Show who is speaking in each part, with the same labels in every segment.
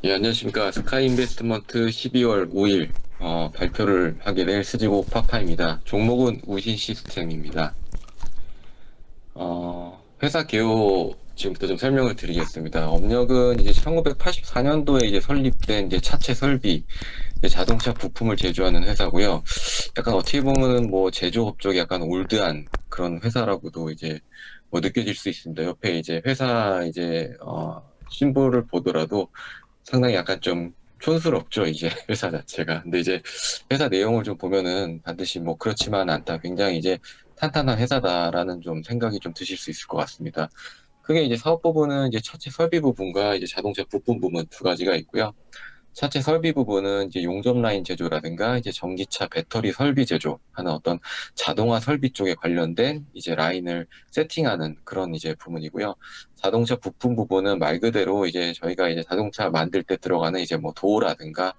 Speaker 1: 예, 안녕하십니까. 스카이인베스트먼트 12월 5일 발표를 하게 될 스지고 파파입니다. 종목은 우신 시스템입니다. 회사 개요 지금부터 좀 설명을 드리겠습니다. 업력은 이제 1984년도에 이제 설립된 이제 차체 설비, 이제 자동차 부품을 제조하는 회사고요. 약간 어떻게 보면은 뭐 제조업 쪽이 약간 올드한 그런 회사라고도 이제 뭐 느껴질 수 있습니다. 옆에 이제 회사 이제 심볼을 보더라도 상당히 약간 좀 촌스럽죠, 이제 회사 자체가. 근데 이제 회사 내용을 좀 보면은 반드시 뭐 그렇지만 않다. 굉장히 이제 탄탄한 회사다라는 좀 생각이 좀 드실 수 있을 것 같습니다. 크게 이제 사업 부분은 이제 차체 설비 부분과 이제 자동차 부품 부분 두 가지가 있고요. 차체 설비 부분은 이제 용접 라인 제조라든가 이제 전기차 배터리 설비 제조하는 어떤 자동화 설비 쪽에 관련된 이제 라인을 세팅하는 그런 이제 부분이고요. 자동차 부품 부분은 말 그대로 이제 저희가 이제 자동차 만들 때 들어가는 이제 뭐 도어라든가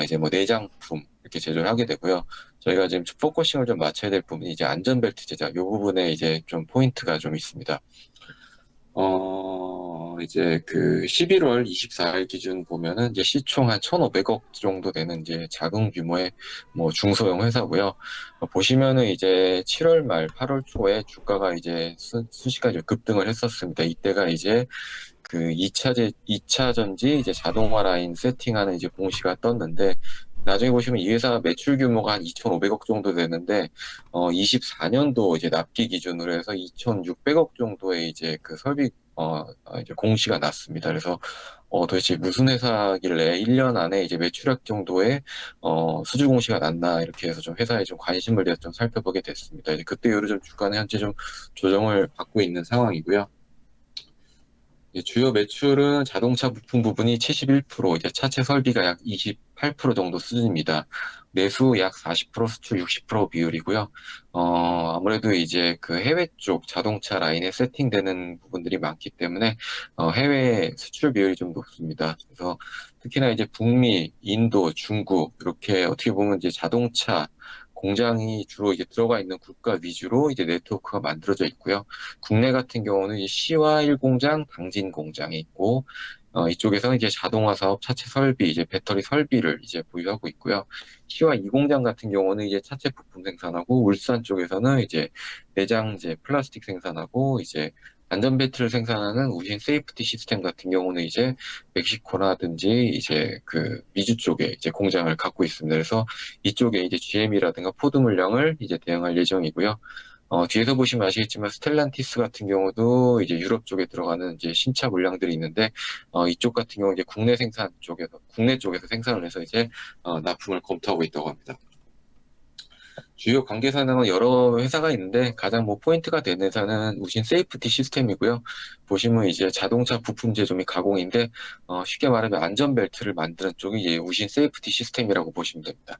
Speaker 1: 이제 뭐 내장 부품 이렇게 제조를 하게 되고요. 저희가 지금 포커싱을 좀 맞춰야 될 부분이 이제 안전벨트 제작 이 부분에 이제 좀 포인트가 좀 있습니다. 이제 그 11월 24일 기준 보면은 이제 시총 한 1,500억 정도 되는 이제 작은 규모의 뭐 중소형 회사고요. 보시면은 이제 7월 말 8월 초에 주가가 이제 순식간에 좀 급등을 했었습니다. 이때가 이제 그 2차 전지 이제 자동화 라인 세팅하는 이제 공시가 떴는데 나중에 보시면 이 회사 매출 규모가 한 2,500억 정도 되는데 24년도 이제 납기 기준으로 해서 2,600억 정도의 이제 그 설비 이제 공시가 났습니다. 그래서 도대체 무슨 회사길래 1년 안에 이제 매출액 정도의 수주 공시가 났나 이렇게 해서 좀 회사에 좀 관심을 내서 좀 살펴보게 됐습니다. 이제 그때 이후로 좀 주가는 현재 좀 조정을 받고 있는 상황이고요. 주요 매출은 자동차 부품 부분이 71%, 이제 차체 설비가 약 28% 정도 수준입니다. 내수 약 40%, 수출 60% 비율이고요. 아무래도 이제 그 해외 쪽 자동차 라인에 세팅되는 부분들이 많기 때문에 해외 수출 비율이 좀 높습니다. 그래서 특히나 이제 북미, 인도, 중국 이렇게 어떻게 보면 이제 자동차 공장이 주로 이제 들어가 있는 국가 위주로 이제 네트워크가 만들어져 있고요. 국내 같은 경우는 이 시와 1공장, 당진 공장이 있고, 이쪽에서는 이제 자동화 사업, 차체 설비, 이제 배터리 설비를 이제 보유하고 있고요. 시와 2공장 같은 경우는 이제 차체 부품 생산하고, 울산 쪽에서는 이제 내장 이제 플라스틱 생산하고, 이제 안전벨트를 생산하는 우신 세이프티 시스템 같은 경우는 이제 멕시코라든지 이제 그 미주 쪽에 이제 공장을 갖고 있습니다. 그래서 이쪽에 이제 GM이라든가 포드 물량을 이제 대응할 예정이고요. 뒤에서 보시면 아시겠지만 스텔란티스 같은 경우도 이제 유럽 쪽에 들어가는 이제 신차 물량들이 있는데 이쪽 같은 경우 이제 국내 쪽에서 생산을 해서 이제 납품을 검토하고 있다고 합니다. 주요 관계사는 여러 회사가 있는데 가장 뭐 포인트가 되는 회사는 우신 세이프티 시스템이고요. 보시면 이제 자동차 부품 제조 및 가공인데 쉽게 말하면 안전벨트를 만드는 쪽이 이제 우신 세이프티 시스템이라고 보시면 됩니다.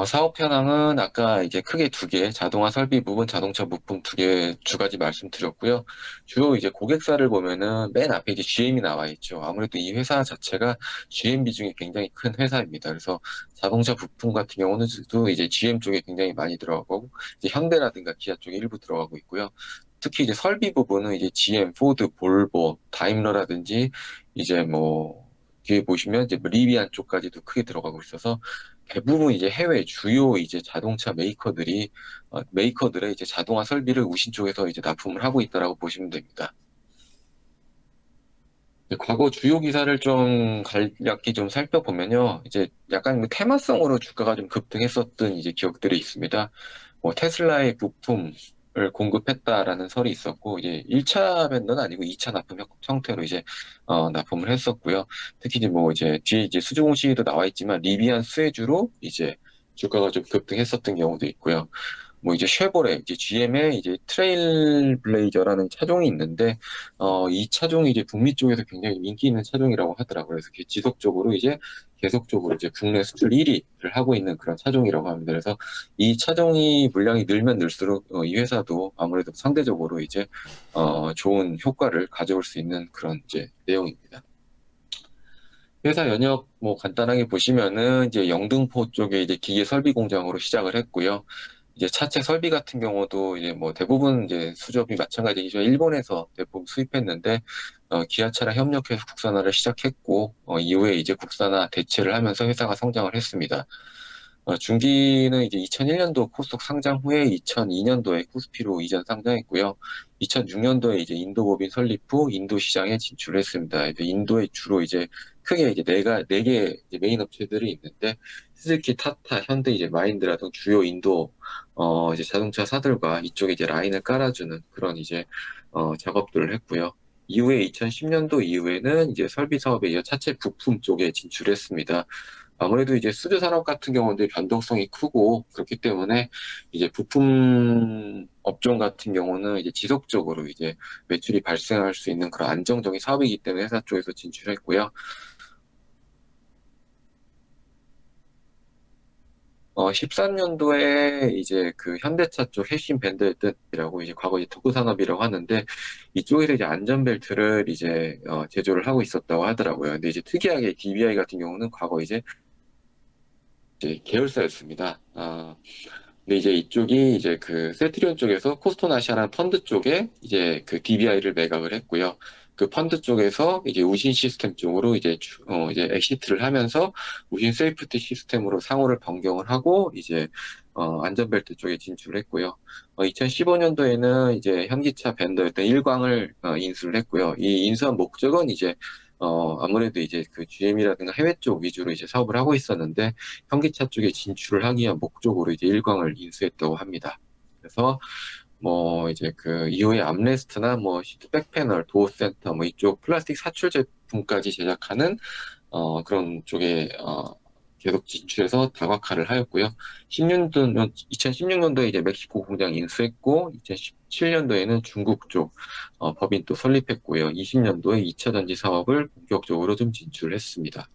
Speaker 1: 사업 현황은 아까 이제 크게 두 개, 자동화 설비 부분, 자동차 부품 두 가지 말씀드렸고요. 주로 이제 고객사를 보면은 맨 앞에 이제 GM이 나와 있죠. 아무래도 이 회사 자체가 GM 비중이 굉장히 큰 회사입니다. 그래서 자동차 부품 같은 경우는 또 이제 GM 쪽에 굉장히 많이 들어가고, 이제 현대라든가 기아 쪽에 일부 들어가고 있고요. 특히 이제 설비 부분은 이제 GM, 포드, 볼보, 다임러라든지 이제 뭐 뒤에 보시면 이제 뭐 리비안 쪽까지도 크게 들어가고 있어서 대부분 이제 해외 주요 이제 자동차 메이커들의 이제 자동화 설비를 우신 쪽에서 이제 납품을 하고 있다라고 보시면 됩니다. 과거 주요 기사를 좀 간략히 좀 살펴보면요. 이제 약간 뭐 테마성으로 주가가 좀 급등했었던 이제 기억들이 있습니다. 뭐 테슬라의 부품을 공급했다라는 설이 있었고, 이제 1차 밴더는 아니고 2차 납품 형태로 이제 납품을 했었고요. 특히 이제 뭐 이제 뒤에 이제 수주공 시에도 나와 있지만 리비안 수혜주로 이제 주가가 좀 급등했었던 경우도 있고요. 뭐 이제 쉐보레, 이제 GM의 이제 트레일 블레이저라는 차종이 있는데, 이 차종이 이제 북미 쪽에서 굉장히 인기 있는 차종이라고 하더라고요. 그래서 지속적으로 이제 계속적으로 이제 국내 수출 1위를 하고 있는 그런 차종이라고 합니다. 그래서 이 차종이 물량이 늘면 늘수록 이 회사도 아무래도 상대적으로 이제 좋은 효과를 가져올 수 있는 그런 이제 내용입니다. 회사 연역 뭐 간단하게 보시면은 이제 영등포 쪽에 이제 기계 설비 공장으로 시작을 했고요. 이제 차체 설비 같은 경우도 이제 뭐 대부분 이제 수주업이 마찬가지이지만 일본에서 대부분 수입했는데 기아차랑 협력해서 국산화를 시작했고 이후에 이제 국산화 대체를 하면서 회사가 성장을 했습니다. 중기는 이제 2001년도 코스닥 상장 후에 2002년도에 코스피로 이전 상장했고요. 2006년도에 이제 인도 법인 설립 후 인도 시장에 진출했습니다. 이제 인도에 주로 이제 크게 이제 네 개 메인 업체들이 있는데 스즈키, 타타, 현대, 이제 마인드라 등 주요 인도 이제 자동차 사들과 이쪽에 이제 라인을 깔아주는 그런 이제 작업들을 했고요. 이후에 2010년도 이후에는 이제 설비 사업에 이어 차체 부품 쪽에 진출했습니다. 아무래도 이제 수주 산업 같은 경우는 변동성이 크고 그렇기 때문에 이제 부품 업종 같은 경우는 이제 지속적으로 이제 매출이 발생할 수 있는 그런 안정적인 사업이기 때문에 회사 쪽에서 진출했고요. 13년도에 이제 그 현대차 쪽 핵심 밴드이라고 이제 과거 이제 덕후 산업이라고 하는데 이쪽에서 이제 안전벨트를 이제 제조를 하고 있었다고 하더라고요. 근데 이제 특이하게 DBI 같은 경우는 과거 이제 계열사였습니다. 근데 이제 이쪽이 이제 그 셀트리온 쪽에서 코스톤아시아라는 펀드 쪽에 이제 그 DBI를 매각을 했고요. 그 펀드 쪽에서 이제 우신 시스템 쪽으로 이제 이제 엑시트를 하면서 우신 세이프티 시스템으로 상호를 변경을 하고 이제 안전벨트 쪽에 진출을 했고요. 2015년도에는 이제 현기차 벤더였던 일광을 인수를 했고요. 이 인수한 목적은 이제 아무래도 이제 그 GM이라든가 해외 쪽 위주로 이제 사업을 하고 있었는데 현기차 쪽에 진출을 하기 위한 목적으로 이제 일광을 인수했다고 합니다. 그래서 뭐 이제 그 이후에 암레스트나 뭐 시트 백패널, 도어 센터 뭐 이쪽 플라스틱 사출 제품까지 제작하는 그런 쪽에 계속 진출해서 다각화를 하였고요. 2016년도에 이제 멕시코 공장 인수했고 2017년도에는 중국 쪽 법인 또 설립했고요. 20년도에 2차 전지 사업을 본격적으로 좀 진출했습니다.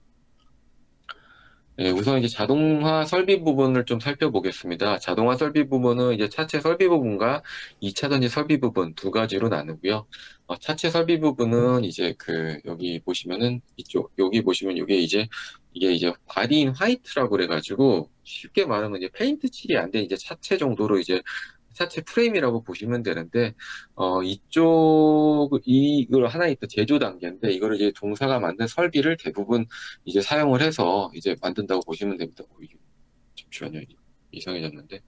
Speaker 1: 네, 우선 이제 자동화 설비 부분을 좀 살펴보겠습니다. 자동화 설비 부분은 이제 차체 설비 부분과 2차전지 설비 부분 두 가지로 나누고요. 차체 설비 부분은 이제 그 여기 보시면은 여기 보시면 이게 이제 바디인 화이트라고 그래가지고 쉽게 말하면 이제 페인트 칠이 안 된 이제 차체 정도로 이제 차체 프레임이라고 보시면 되는데 이걸 하나 있던 제조 단계인데 이거를 이제 동사가 만든 설비를 대부분 이제 사용을 해서 이제 만든다고 보시면 됩니다. 이게 잠시만요. 이상해졌는데.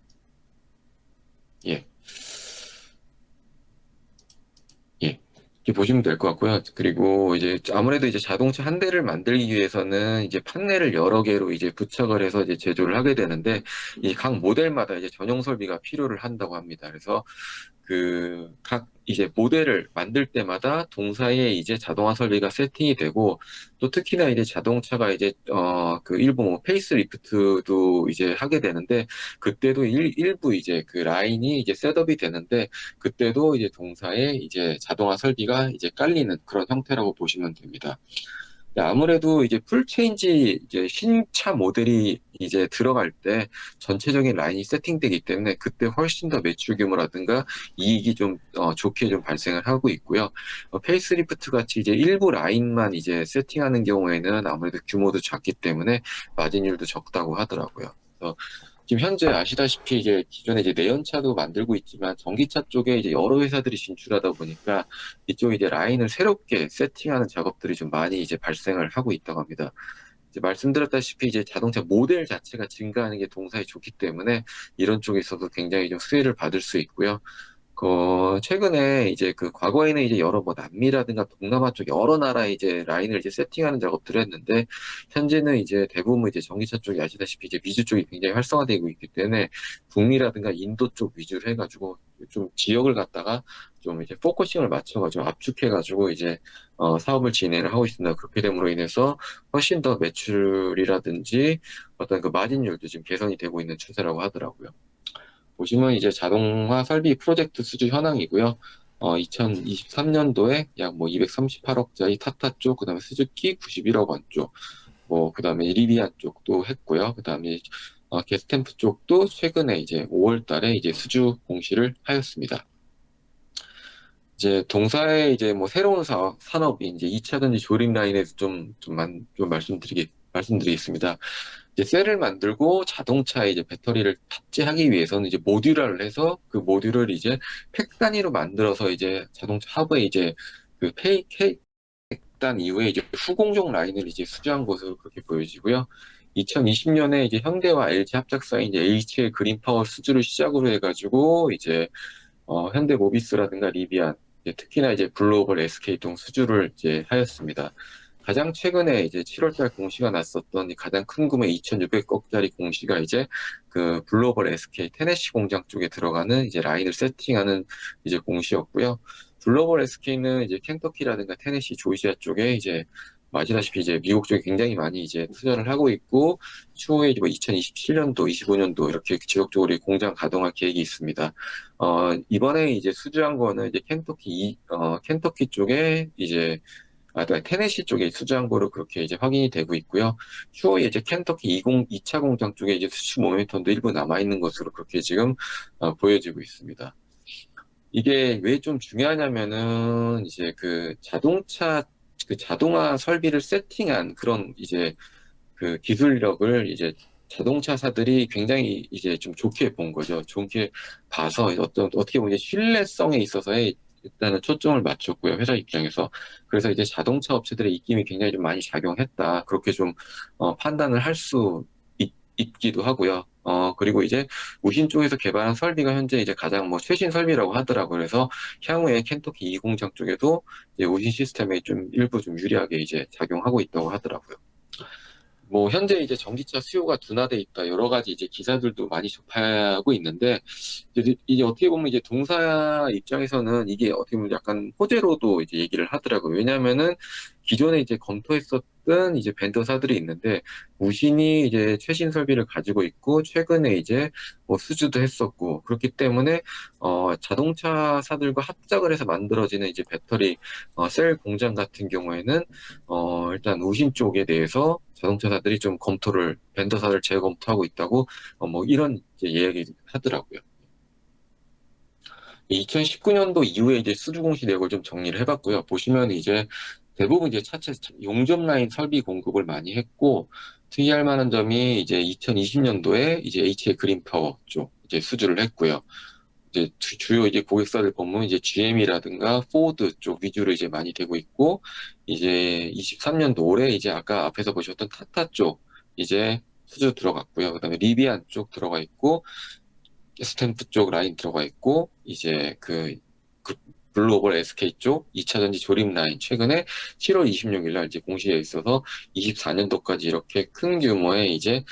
Speaker 1: 예. 예. 이렇게 보시면 될 것 같고요. 그리고 이제 아무래도 이제 자동차 한 대를 만들기 위해서는 이제 판넬을 여러 개로 이제 부착을 해서 이제 제조를 하게 되는데 이 각 모델마다 이제 전용 설비가 필요를 한다고 합니다. 그래서 그 각 이제 모델을 만들 때마다 동사에 이제 자동화 설비가 세팅이 되고 또 특히나 이제 자동차가 이제 그 일부 뭐 페이스리프트도 이제 하게 되는데 그때도 일부 이제 그 라인이 이제 셋업이 되는데 그때도 이제 동사에 이제 자동화 설비가 이제 깔리는 그런 형태라고 보시면 됩니다. 네, 아무래도 이제 풀체인지 이제 신차 모델이 이제 들어갈 때 전체적인 라인이 세팅되기 때문에 그때 훨씬 더 매출 규모라든가 이익이 좀 좋게 좀 발생을 하고 있고요. 페이스리프트 같이 이제 일부 라인만 이제 세팅하는 경우에는 아무래도 규모도 작기 때문에 마진율도 적다고 하더라고요. 그래서 지금 현재 아시다시피 이제 기존에 이제 내연차도 만들고 있지만 전기차 쪽에 이제 여러 회사들이 진출하다 보니까 이쪽 이제 라인을 새롭게 세팅하는 작업들이 좀 많이 이제 발생을 하고 있다고 합니다. 이제 말씀드렸다시피 이제 자동차 모델 자체가 증가하는 게 동사에 좋기 때문에 이런 쪽에 있어서 굉장히 좀 수혜를 받을 수 있고요. 최근에 이제 그 과거에는 이제 여러 뭐 남미라든가 동남아 쪽 여러 나라 이제 라인을 이제 세팅하는 작업들을 했는데 현재는 이제 대부분 이제 전기차 쪽이 아시다시피 이제 미주 쪽이 굉장히 활성화되고 있기 때문에 북미라든가 인도 쪽 위주로 해가지고 좀 지역을 갖다가 좀 이제 포커싱을 맞춰가지고 압축해가지고 이제 사업을 진행을 하고 있습니다. 그렇게 됨으로 인해서 훨씬 더 매출이라든지 어떤 그 마진율도 지금 개선이 되고 있는 추세라고 하더라고요. 보시면 이제 자동화 설비 프로젝트 수주 현황이고요. 2023년도에 약 뭐 238억짜리 타타 쪽, 그다음에 스즈키 91억 원 쪽, 뭐 그다음에 리비안 쪽도 했고요. 그다음에 게스템프 쪽도 최근에 이제 5월 달에 이제 수주 공시를 하였습니다. 이제 동사의 이제 뭐 새로운 산업이 이제 2차전지 조립 라인에서 좀 말씀드리겠습니다. 이제 셀을 만들고 자동차에 이제 배터리를 탑재하기 위해서는 이제 모듈화를 해서 그 모듈을 이제 팩 단위로 만들어서 이제 자동차 하부에 이제 그 단 이후에 이제 후공정 라인을 이제 수주한 것으로 그렇게 보여지고요. 2020년에 이제 현대와 LG 합작사인 이제 HL 그린파워 수주를 시작으로 해가지고 이제 현대 모비스라든가 리비안, 이제 특히나 이제 글로벌 SK동 수주를 이제 하였습니다. 가장 최근에 이제 7월달 공시가 났었던 이 가장 큰 규모 2,600억짜리 공시가 이제 그 글로벌 SK 테네시 공장 쪽에 들어가는 이제 라인을 세팅하는 이제 공시였고요. 글로벌 SK는 이제 켄터키라든가 테네시, 조지아 쪽에 이제 아시다시피 이제 미국 쪽에 굉장히 많이 이제 투자를 하고 있고 추후에 이제 뭐 2027년도, 25년도 이렇게 지속적으로 이 공장 가동할 계획이 있습니다. 이번에 이제 수주한 거는 이제 켄터키 쪽에 이제, 네, 테네시 쪽에 수주한 거로 그렇게 이제 확인이 되고 있고요. 추후에 이제 켄터키 2차 공장 쪽에 이제 수주 모멘텀도 일부 남아있는 것으로 그렇게 지금, 보여지고 있습니다. 이게 왜 좀 중요하냐면은, 이제 그 자동차, 그 자동화 설비를 세팅한 그런 이제 그 기술력을 이제 자동차사들이 굉장히 이제 좀 좋게 본 거죠. 좋게 봐서 어떻게 보면 이제 신뢰성에 있어서의 일단은 초점을 맞췄고요. 회사 입장에서. 그래서 이제 자동차 업체들의 입김이 굉장히 좀 많이 작용했다. 그렇게 좀 판단을 할 수 있기도 하고요. 그리고 이제 우신 쪽에서 개발한 설비가 현재 이제 가장 뭐 최신 설비라고 하더라고요. 그래서 향후에 켄터키 2공장 쪽에도 이제 우신 시스템에 좀 일부 좀 유리하게 이제 작용하고 있다고 하더라고요. 뭐 현재 이제 전기차 수요가 둔화돼 있다 여러 가지 이제 기사들도 많이 접하고 있는데 이제 어떻게 보면 이제 동사 입장에서는 이게 어떻게 보면 약간 호재로도 이제 얘기를 하더라고요. 왜냐하면은 기존에 이제 검토했었던 이제 벤더사들이 있는데 우신이 이제 최신 설비를 가지고 있고 최근에 이제 뭐 수주도 했었고 그렇기 때문에 자동차사들과 합작을 해서 만들어지는 이제 배터리 셀 공장 같은 경우에는 일단 우신 쪽에 대해서 자동차사들이 좀 벤더사를 재검토하고 있다고, 뭐 이런 이제 이야기 하더라고요. 2019년도 이후에 이제 수주 공시 내역을 좀 정리를 해봤고요. 보시면 이제 대부분 이제 차체 용접 라인 설비 공급을 많이 했고, 특이할 만한 점이 이제 2020년도에 이제 HA 그린파워 쪽 이제 수주를 했고요. 이제 주요 이제 고객사들 보면 이제 GM이라든가 포드 쪽 위주로 이제 많이 되고 있고 이제 23년도 올해 이제 아까 앞에서 보셨던 타타 쪽 이제 수주 들어갔고요. 그다음에 리비안 쪽 들어가 있고 스탬프 쪽 라인 들어가 있고 이제 그 글로벌 SK 쪽 2차 전지 조립 라인 최근에 7월 26일 날 이제 공시에 있어서 24년도까지 이렇게 큰 규모의 이제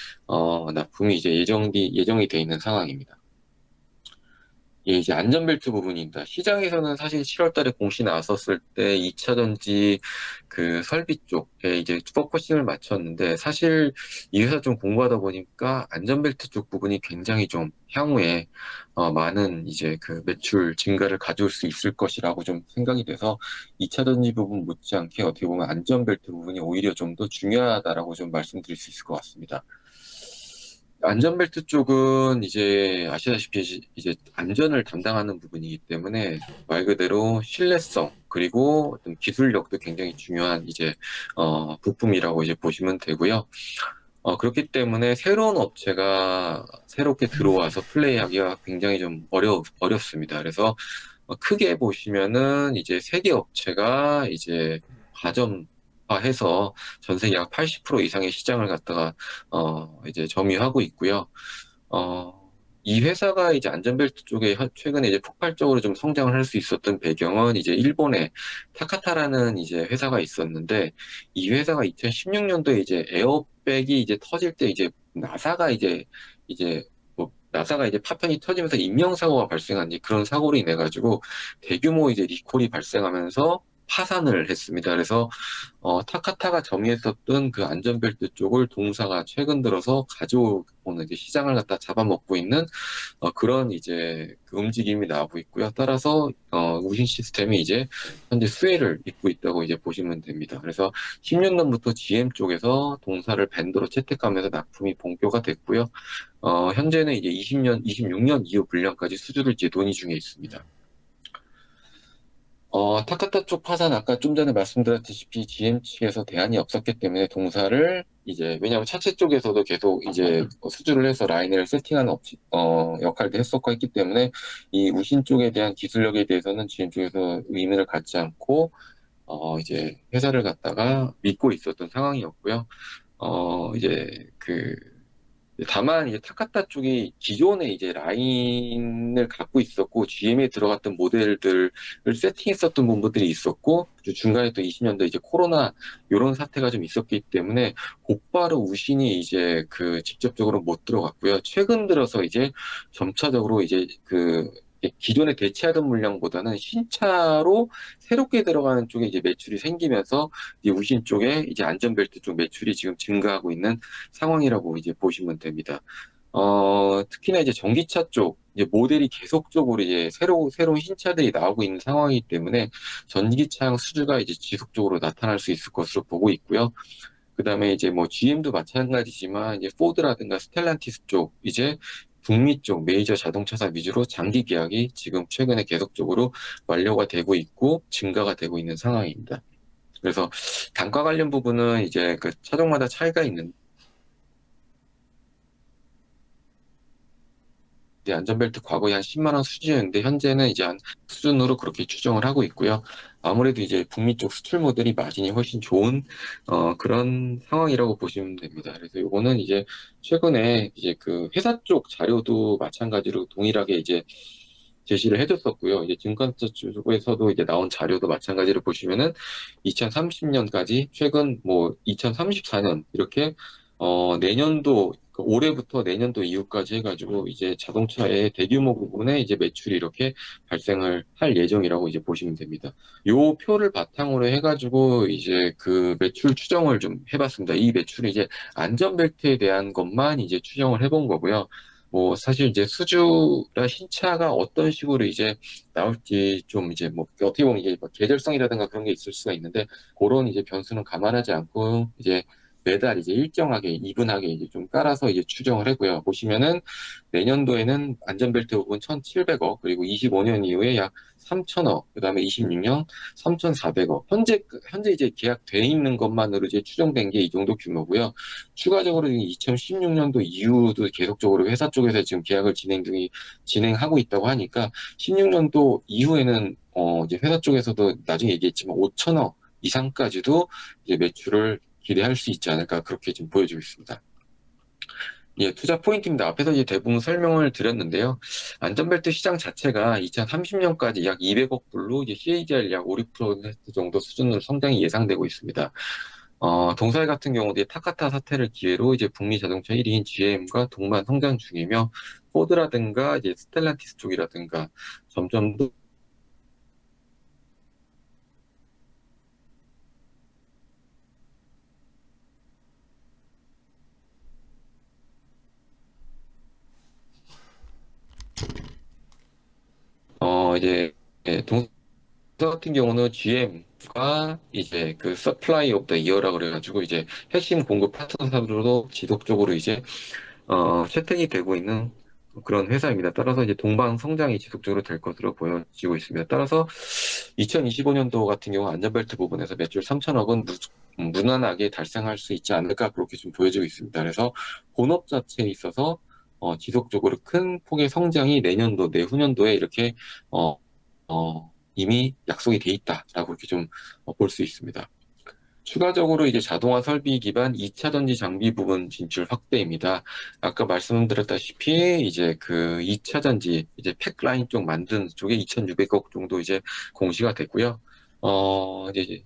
Speaker 1: 납품이 이제 예정이 돼 있는 상황입니다. 예, 이제 안전벨트 부분입니다. 시장에서는 사실 7월 달에 공시 나왔었을 때 2차 전지 그 설비 쪽에 이제 포커싱을 맞췄는데 사실 이 회사 좀 공부하다 보니까 안전벨트 쪽 부분이 굉장히 좀 향후에 많은 이제 그 매출 증가를 가져올 수 있을 것이라고 좀 생각이 돼서 2차 전지 부분 못지않게 어떻게 보면 안전벨트 부분이 오히려 좀 더 중요하다라고 좀 말씀드릴 수 있을 것 같습니다. 안전벨트 쪽은 이제 아시다시피 이제 안전을 담당하는 부분이기 때문에 말 그대로 신뢰성 그리고 어떤 기술력도 굉장히 중요한 이제 부품이라고 이제 보시면 되고요. 그렇기 때문에 새로운 업체가 새롭게 들어와서 플레이하기가 굉장히 좀 어렵습니다. 그래서 크게 보시면은 이제 세계 업체가 이제 과점화해서 전 세계 약 80% 이상의 시장을 갖다가 이제 점유하고 있고요. 어, 이 회사가 이제 안전벨트 쪽에 최근에 이제 폭발적으로 좀 성장을 할 수 있었던 배경은 이제 일본의 타카타라는 이제 회사가 있었는데 이 회사가 2016년도에 이제 에어백이 이제 터질 때 이제 이제 나사가 이제 파편이 터지면서 인명사고가 발생한 그런 사고로 인해 가지고 대규모 이제 리콜이 발생하면서 파산을 했습니다. 그래서 타카타가 점유했었던 그 안전벨트 쪽을 동사가 최근 들어서 가져오는 이제 시장을 갖다 잡아먹고 있는 그런 이제 그 움직임이 나오고 있고요. 따라서 우신 시스템이 이제 현재 수혜를 입고 있다고 이제 보시면 됩니다. 그래서 10년도부터 GM 쪽에서 동사를 벤더로 채택하면서 납품이 본격화 됐고요. 현재는 이제 26년 이후 분량까지 수주를 이제 논의 중에 있습니다. 타카타 쪽 파산 아까 좀 전에 말씀드렸다시피 GM 측에서 대안이 없었기 때문에 동사를 이제 왜냐하면 차체 쪽에서도 계속 이제 수주를 해서 라인을 세팅하는 역할도 했었고 했기 때문에 이 우신 쪽에 대한 기술력에 대해서는 GM 쪽에서 의문을 갖지 않고 이제 회사를 갖다가 믿고 있었던 상황이었고요. 이제 다만 이제 타카타 쪽이 기존에 이제 라인을 갖고 있었고 GM에 들어갔던 모델들을 세팅했었던 부분들이 있었고 그 중간에 또 20년도 이제 코로나 이런 사태가 좀 있었기 때문에 곧바로 우신이 이제 직접적으로 못 들어갔고요. 최근 들어서 이제 점차적으로 이제 기존에 대체하던 물량보다는 신차로 새롭게 들어가는 쪽에 이제 매출이 생기면서 이 우신 쪽에 이제 안전벨트 쪽 매출이 지금 증가하고 있는 상황이라고 이제 보시면 됩니다. 특히나 이제 전기차 쪽, 이제 모델이 계속적으로 이제 새로운 신차들이 나오고 있는 상황이기 때문에 전기차용 수주가 이제 지속적으로 나타날 수 있을 것으로 보고 있고요. 그 다음에 이제 뭐 GM도 마찬가지지만 이제 포드라든가 스텔란티스 쪽, 이제 북미 쪽 메이저 자동차사 위주로 장기 계약이 지금 최근에 계속적으로 완료가 되고 있고 증가가 되고 있는 상황입니다. 그래서 단가 관련 부분은 이제 그 차종마다 차이가 있는데 안전벨트 과거에 한 10만 원 수준이었는데 현재는 이제 한 수준으로 그렇게 추정을 하고 있고요. 아무래도 이제 북미 쪽 수출 모델이 마진이 훨씬 좋은 그런 상황이라고 보시면 됩니다. 그래서 요거는 이제 최근에 이제 그 회사 쪽 자료도 마찬가지로 동일하게 이제 제시를 해줬었고요. 이제 증권사 쪽에서도 이제 나온 자료도 마찬가지로 보시면은 2030년까지 최근 뭐 2034년 이렇게 내년도 올해부터 내년도 이후까지 해가지고 이제 자동차의 대규모 부분에 이제 매출이 이렇게 발생을 할 예정이라고 이제 보시면 됩니다. 요 표를 바탕으로 해가지고 이제 그 매출 추정을 좀 해봤습니다. 이 매출이 이제 안전벨트에 대한 것만 이제 추정을 해본 거고요. 뭐 사실 이제 수주나 신차가 어떤 식으로 이제 나올지 좀 이제 뭐 어떻게 보면 이게 뭐 계절성이라든가 그런 게 있을 수가 있는데 그런 이제 변수는 감안하지 않고 이제 매달 이제 일정하게 이분하게 이제 좀 깔아서 이제 추정을 하고요. 보시면은 내년도에는 안전벨트 부분 1,700억, 그리고 25년 이후에 약 3,000억, 그다음에 26년 3,400억. 현재 이제 계약돼 있는 것만으로 이제 추정된 게 이 정도 규모고요. 추가적으로 2016년도 이후도 계속적으로 회사 쪽에서 지금 계약을 진행하고 있다고 하니까 16년도 이후에는 이제 회사 쪽에서도 나중에 얘기했지만 5천억 이상까지도 이제 매출을 기대할 수 있지 않을까 그렇게 지금 보여지고 있습니다. 예, 투자 포인트입니다. 앞에서 이제 대부분 설명을 드렸는데요. 안전벨트 시장 자체가 2030년까지 약 200억 불로 이제 CAGR 약 5, 6% 정도 수준으로 성장이 예상되고 있습니다. 동사일 같은 경우도 타카타 사태를 기회로 이제 북미 자동차 1위인 GM과 동반 성장 중이며 포드라든가 이제 스텔란티스 쪽이라든가 점점 더 이제 동사 같은 경우는 GM과 이제 그 서플라이 오브 더 이어라 그래가지고 이제 핵심 공급 파트너사로도 지속적으로 이제 채택이 되고 있는 그런 회사입니다. 따라서 이제 동방 성장이 지속적으로 될 것으로 보여지고 있습니다. 따라서 2025년도 같은 경우 안전벨트 부분에서 매출 3천억은 무난하게 달성할 수 있지 않을까 그렇게 좀 보여지고 있습니다. 그래서 본업 자체에 있어서 지속적으로 큰 폭의 성장이 내년도, 내후년도에 이렇게 어, 이미 약속이 돼 있다라고 이렇게 좀 볼 수 있습니다. 추가적으로 이제 자동화 설비 기반 2차 전지 장비 부분 진출 확대입니다. 아까 말씀드렸다시피 이제 그 2차 전지 이제 팩 라인 쪽 만드는 쪽에 2,600억 정도 이제 공시가 됐고요. 이제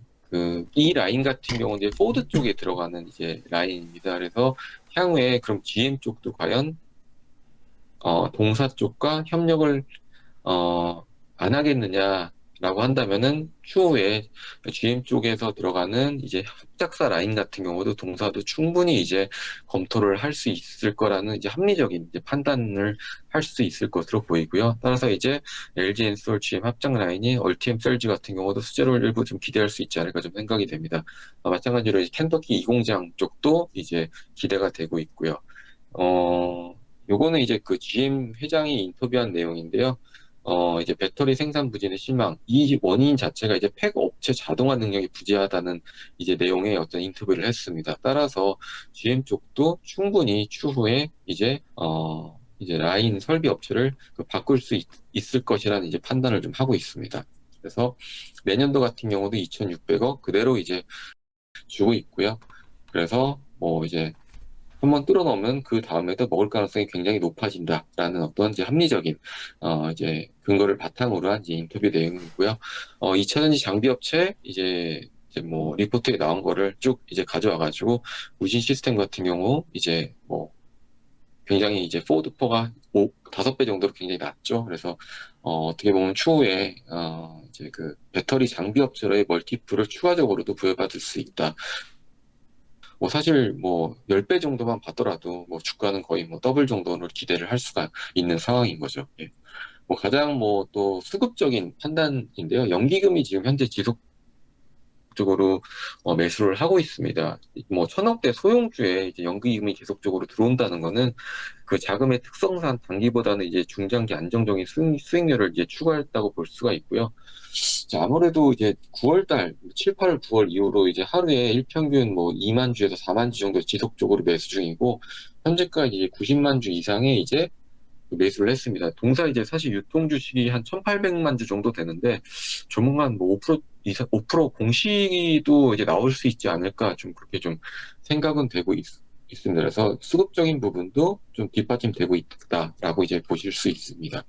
Speaker 1: 이 라인 같은 경우는 이제 포드 쪽에 들어가는 이제 라인입니다. 그래서 향후에 그럼 GM 쪽도 과연 동사 쪽과 협력을 어, 안 하겠느냐라고 한다면은 추후에 GM 쪽에서 들어가는 이제 합작사 라인 같은 경우도 동사도 충분히 이제 검토를 할 수 있을 거라는 이제 합리적인 이제 판단을 할 수 있을 것으로 보이고요. 따라서 이제 LG 엔솔 GM 합작 라인이 얼티엠 셀즈 같은 경우도 수제로 일부 좀 기대할 수 있지 않을까 좀 생각이 됩니다. 마찬가지로 이제 켄터키 이공장 쪽도 이제 기대가 되고 있고요. 요거는 이제 그 GM 회장이 인터뷰한 내용인데요. 이제 배터리 생산 부진의 실망, 이 원인 자체가 이제 팩 업체 자동화 능력이 부재하다는 이제 내용의 어떤 인터뷰를 했습니다. 따라서 GM 쪽도 충분히 추후에 이제 라인 설비 업체를 바꿀 수 있을 것이라는 이제 판단을 좀 하고 있습니다. 그래서 내년도 같은 경우도 2,600억 그대로 이제 주고 있고요. 그래서 뭐 이제 한번 뚫어놓으면 그 다음에도 먹을 가능성이 굉장히 높아진다라는 어떤 이제 합리적인 이제 근거를 바탕으로 한 이제 인터뷰 내용이고요. 2차전지 장비 업체 이제 뭐 리포트에 나온 거를 쭉 이제 가져와가지고 우신 시스템 같은 경우 이제 뭐 굉장히 이제 포드포가 5배 정도로 굉장히 낮죠. 그래서 어떻게 보면 추후에 이제 그 배터리 장비 업체의 멀티플을 추가적으로도 부여받을 수 있다. 뭐 사실 뭐 10배 정도만 받더라도 뭐 주가는 거의 뭐 더블 정도로 기대를 할 수가 있는 상황인 거죠. 예. 뭐 가장 뭐 또 수급적인 판단인데요. 연기금이 지금 현재 지속적으로 매수를 하고 있습니다. 뭐 천억대 소형주에 이제 연기금이 계속적으로 들어온다는 거는 그 자금의 특성상 단기보다는 이제 중장기 안정적인 수익률을 이제 추구했다고 볼 수가 있고요. 자, 아무래도 이제 9월 달, 7, 8월, 9월 이후로 이제 하루에 일평균 뭐 2만 주에서 4만 주 정도 지속적으로 매수 중이고, 현재까지 이제 90만 주 이상의 이제 매수를 했습니다. 동사 이제 사실 유통 주식이 한 1,800만 주 정도 되는데, 조만간 뭐 5% 이상, 5% 공시도 이제 나올 수 있지 않을까, 좀 그렇게 좀 생각은 되고 있습니다. 그래서 수급적인 부분도 좀 뒷받침되고 있다라고 이제 보실 수 있습니다.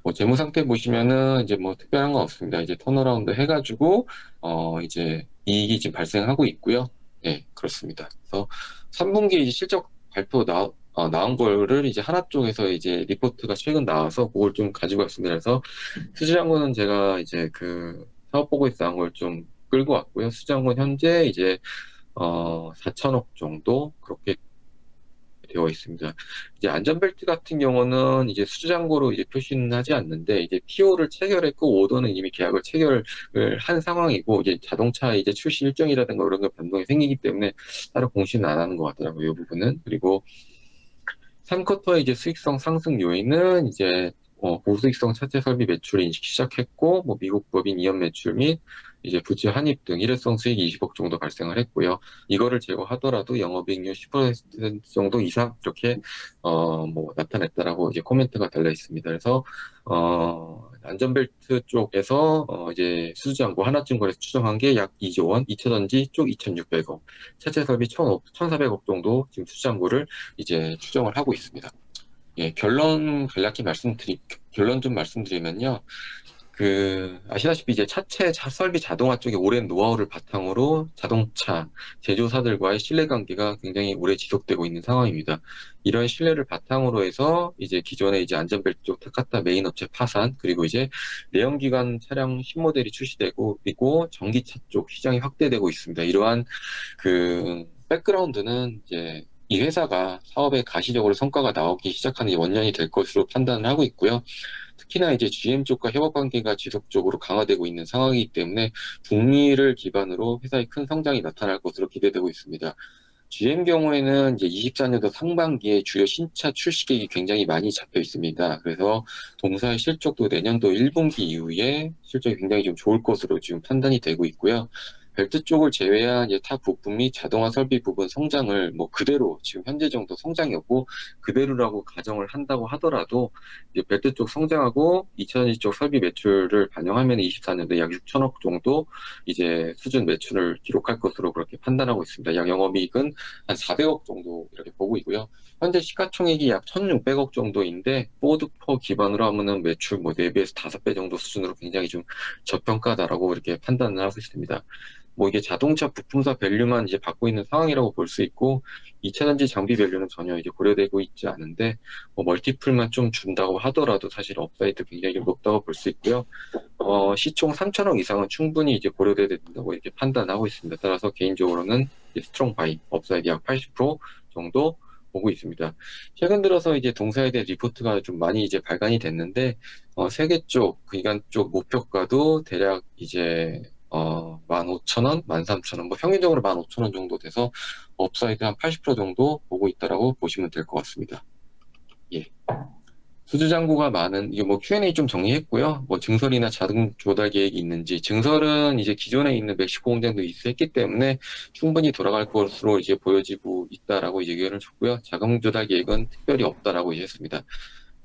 Speaker 1: 뭐 재무 상태 보시면은 이제 뭐 특별한 건 없습니다. 이제 턴어라운드 해가지고 이제 이익이 지금 발생하고 있고요. 네, 그렇습니다. 그래서 3분기 이제 실적 발표 나온 거를 이제 하나 쪽에서 이제 리포트가 최근 나와서 그걸 좀 가지고 왔습니다. 그래서 수지장고는 제가 이제 그 사업 보고에서 나온 걸 좀 끌고 왔고요. 수지장고는 현재 이제 4천억 정도 그렇게 되어 있습니다. 이제 안전벨트 같은 경우는 이제 수주장고로 이제 표시는 하지 않는데 이제 PO를 체결했고 오더는 이미 계약을 체결을 한 상황이고 이제 자동차 이제 출시 일정이라든가 이런 거 변동이 생기기 때문에 따로 공시는 안 하는 것 같더라고요. 이 부분은. 그리고 3쿼터의 이제 수익성 상승 요인은 이제 고수익성 차체 설비 매출을 인식 시작했고, 뭐 미국 법인 이연 매출 및 이제 부채 환입 등 일회성 수익이 20억 정도 발생을 했고요. 이거를 제거하더라도 영업이익률 10% 정도 이상 이렇게 뭐 나타냈다라고 이제 코멘트가 달려 있습니다. 그래서 안전벨트 쪽에서 이제 수주장고 하나증권에서 추정한 게 약 2조 원, 2차전지 쪽 2,600억, 차체 설비 1,400억 정도 지금 수주장고를 이제 추정을 하고 있습니다. 예, 결론 좀 말씀드리면요. 아시다시피 이제 설비 자동화 쪽에 오랜 노하우를 바탕으로 자동차 제조사들과의 신뢰 관계가 굉장히 오래 지속되고 있는 상황입니다. 이런 신뢰를 바탕으로 해서 이제 기존의 이제 안전벨트 쪽 타카타 메인 업체 파산, 그리고 이제 내연기관 차량 신모델이 출시되고, 그리고 전기차 쪽 시장이 확대되고 있습니다. 이러한 백그라운드는 이제 이 회사가 사업에 가시적으로 성과가 나오기 시작하는 원년이 될 것으로 판단을 하고 있고요. 특히나 이제 GM 쪽과 협업 관계가 지속적으로 강화되고 있는 상황이기 때문에 북미를 기반으로 회사의 큰 성장이 나타날 것으로 기대되고 있습니다. GM 경우에는 이제 24년도 상반기에 주요 신차 출시 계획이 굉장히 많이 잡혀 있습니다. 그래서 동사의 실적도 내년도 1분기 이후에 실적이 굉장히 좀 좋을 것으로 지금 판단이 되고 있고요. 벨트 쪽을 제외한 이제 타 부품 및 자동화 설비 부분 성장을 뭐 그대로 지금 현재 정도 성장이었고 그대로라고 가정을 한다고 하더라도 이제 벨트 쪽 성장하고 2차전지 쪽 설비 매출을 반영하면 24년도에 약 6천억 정도 이제 수준 매출을 기록할 것으로 그렇게 판단하고 있습니다. 약 영업이익은 한 400억 정도 이렇게 보고 있고요. 현재 시가총액이 약 1,600억 정도인데 포드4 기반으로 하면은 매출 뭐 4배에서 5배 정도 수준으로 굉장히 좀 저평가다라고 이렇게 판단을 하고 있습니다. 뭐 이게 자동차 부품사 밸류만 이제 받고 있는 상황이라고 볼 수 있고 2차 전지 장비 밸류는 전혀 이제 고려되고 있지 않은데 뭐 멀티플만 좀 준다고 하더라도 사실 업사이드 굉장히 높다고 볼 수 있고요. 시총 3천억 이상은 충분히 이제 고려돼야 된다고 이렇게 판단하고 있습니다. 따라서 개인적으로는 스트롱 바이, 업사이드 약 80% 정도 보고 있습니다. 최근 들어서 이제 동사에 대한 리포트가 좀 많이 이제 발간이 됐는데, 세계 쪽, 기관 쪽 목표가도 대략 이제 15,000원, 13,000원, 뭐 평균적으로 15,000원 정도 돼서 업사이드 한 80% 정도 보고 있다라고 보시면 될 것 같습니다. 예. 수주 잔고가 많은, 이게 뭐 Q&A 좀 정리했고요. 뭐 증설이나 자동 조달 계획이 있는지, 증설은 이제 기존에 있는 멕시코 공장도 이수했기 때문에 충분히 돌아갈 것으로 이제 보여지고 있다라고 이제 의견을 줬고요. 자동 조달 계획은 특별히 없다라고 이제 했습니다.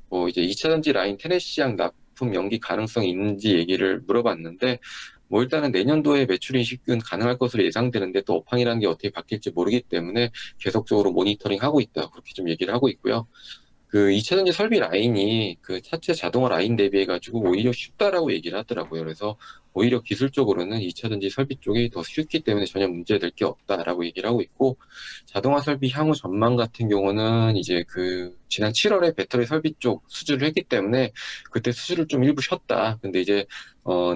Speaker 1: 뭐 이제 2차 전지 라인 테네시장 납품 연기 가능성이 있는지 얘기를 물어봤는데, 뭐 일단은 내년도에 매출 인식은 가능할 것으로 예상되는데 또 업황이라는 게 어떻게 바뀔지 모르기 때문에 계속적으로 모니터링하고 있다. 그렇게 좀 얘기를 하고 있고요. 그 2차전지 설비 라인이 그 차체 자동화 라인 대비해가지고 오히려 쉽다라고 얘기를 하더라고요. 그래서 오히려 기술적으로는 2차전지 설비 쪽이 더 쉽기 때문에 전혀 문제될 게 없다라고 얘기를 하고 있고, 자동화 설비 향후 전망 같은 경우는 이제 그 지난 7월에 배터리 설비 쪽 수주를 했기 때문에 그때 수주를 좀 일부 쉬었다. 근데 이제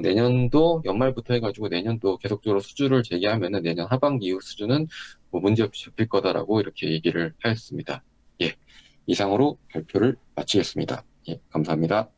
Speaker 1: 내년도 연말부터 해가지고 내년도 계속적으로 수주를 재개하면은 내년 하반기 이후 수주는 뭐 문제없이 잡힐 거다라고 이렇게 얘기를 하였습니다. 예. 이상으로 발표를 마치겠습니다. 예, 감사합니다.